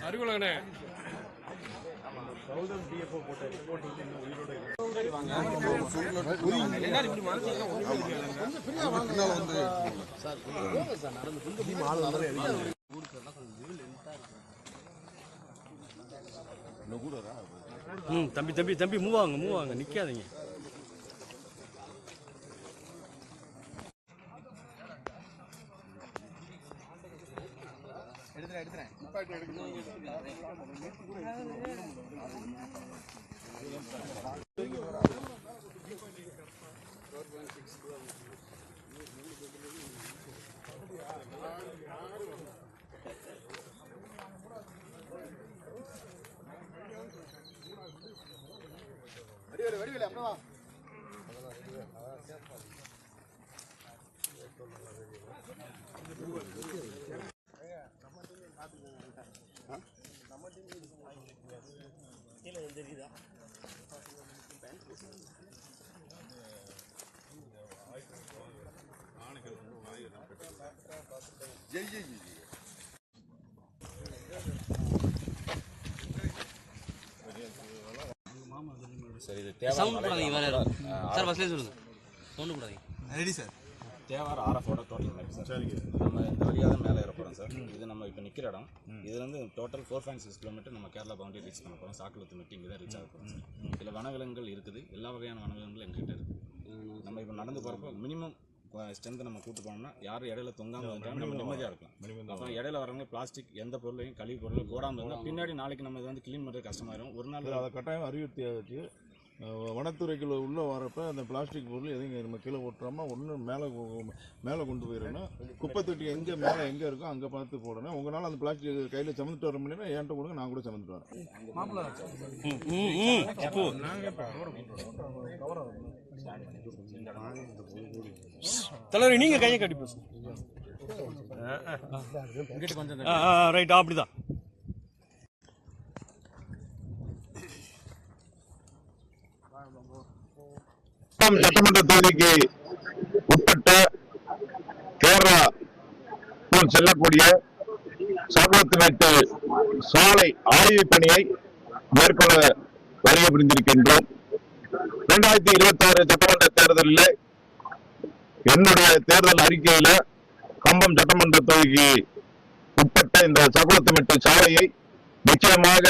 அறிவுலகனே தம்பி மூவ் ஆகுங்க நிக்காதீங்க. வடிவேல அப்புறம் தேவார ஆர்எஃபோட டோட்டல் மேப் சார். நம்ம இந்த வழியாக தான் மேலே ஏற போகிறோம் சார். இது நம்ம இப்போ நிற்கிற இடம். இதுலேருந்து டோட்டல் 4.6 கிலோமீட்டர் நம்ம கேரளா பவுண்டரி ரீச் பண்ண போகிறோம். சாக்குளத்து மெட்டி இங்கே தான் ரீச் ஆக போகிறோம் சார். இதில் வனவிலங்குகள் இருக்குது, எல்லா வகையான வனவிலங்குகள் எங்ககிட்ட இருக்குது. நம்ம இப்போ நடந்து போகிறப்போ மினிமம் ஸ்ட்ரென்த்தை நம்ம கூட்டு போனோம்னா யாரும் இடையில தொங்காமல் இருந்தாலும் நம்ம நிம்மதியாக இருக்கலாம். அப்புறம் இடையில வரவங்க பிளாஸ்டிக் எந்த பொருளையும் கழிவு பொருளையும் போடாமல் இருந்தால் பின்னாடி நாளைக்கு நம்ம இதை வந்து க்ளீன் பண்ணுறது கஷ்டமாயிடும். ஒரு நாள் அதை கட்டாயம் அறிவுறுத்தியாச்சு. வனத்துறைக்குள்ள உள்ளே வரப்போ அந்த பிளாஸ்டிக் பொருள் எதையும் நம்ம கீழே ஓட்டுறாமல் ஒன்று மேலே கொண்டு போயிடணும். குப்பை தொட்டி எங்கே மேலே எங்கே இருக்கோ அங்கே பார்த்து போடணும். உங்களால் அந்த பிளாஸ்டிக் கையில் சமந்துட்டு வர முடியும்னா என்கிட்ட கொடுங்க, நான் கூட சமந்துட்டு வரேன். தலைவர் நீங்க கையை கட்டி பேசு. ரைட், அப்படிதான். சட்டமன்ற தொகுதிக்கு உட்பட்ட கேரளா செல்லக்கூடிய சாக்குளத்துமேட்டு சாலை ஆய்வு பணியை மேற்கொள்ள வருகை புரிந்திருக்கின்றோம். 2026 சட்டமன்ற தேர்தலில் என்னுடைய தேர்தல் அறிக்கையில கம்பம் சட்டமன்ற தொகுதிக்கு உட்பட்ட இந்த சாக்குளத்துமேட்டு சாலையை நிச்சயமாக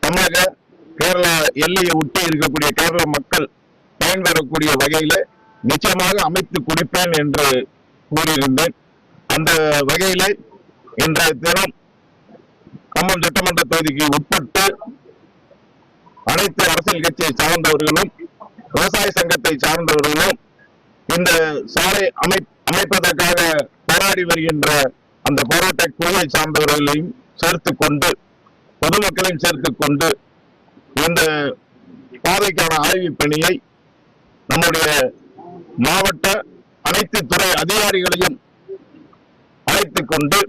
தமிழக கேரளா எல்லையை ஒட்டி இருக்கக்கூடிய கேரள மக்கள் பயன்பெறக்கூடிய வகையில நிச்சயமாக அமைத்து கொடுப்பேன் என்று கூறியிருந்தேன். அந்த வகையில இன்றைய தினம் கம்பம் சட்டமன்ற தொகுதிக்கு உட்பட்டு அனைத்து அரசியல் கட்சியை சார்ந்தவர்களும் விவசாய சங்கத்தை சார்ந்தவர்களும் இந்த சாலை அமைப்பதற்காக போராடி வருகின்ற அந்த போராட்ட குழுவை சார்ந்தவர்களையும் சேர்த்துக் கொண்டு பொதுமக்களையும் சேர்த்துக் கொண்டு இந்த பாதைக்கான ஆய்வு பணியை நம்முடைய மாவட்ட அனைத்து துறை அதிகாரிகளையும் அழைத்துக் கொண்டு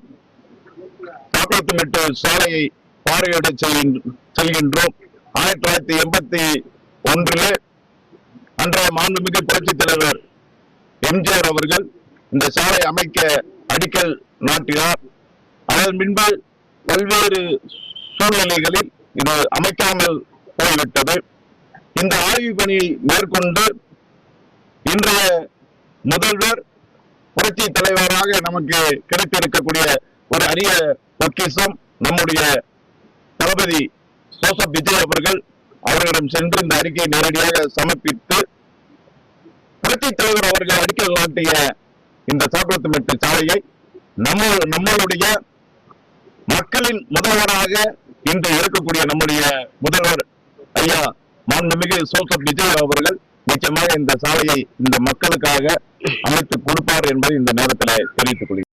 சாக்குளத்துமேட்டு சாலையை பார்வையிட செல்கின்றோம். 1981 அன்றைய மாண்புமிகு புரட்சித் தலைவர் எம்ஜிஆர் அவர்கள் இந்த சாலை அமைக்க அடிக்கல் நாட்டினார். அதன் பின்பு பல்வேறு சூழ்நிலைகளில் இது அமைக்காமல் போய்விட்டது. இந்த ஆய்வு பணியை மேற்கொண்டு இன்றைய முதல்வர் புரட்சி தலைவராக நமக்கு கிடைத்திருக்கக்கூடிய ஒரு அரிய பொக்கிஷம் நம்முடைய தளபதி ஜோசப் விஜய் அவர்களிடம் சென்று இந்த அறிக்கையை நேரடியாக சமர்ப்பித்து புரட்சி தலைவர் அவர்கள் அடிக்கல் நாட்டிய இந்த சாக்குளத்துமேட்டு சாலையை நம்மளுடைய மக்களின் முதல்வராக இன்று இருக்கக்கூடிய நம்முடைய முதல்வர் ஐயா மாண்புமிகு ஜோசப் விஜய் அவர்கள் நிச்சயமாக இந்த சாலையை இந்த மக்களுக்காக அமைத்து கொடுப்பார் என்பதை இந்த நேரத்தில் தெரிவித்துக் கொள்கிறேன்.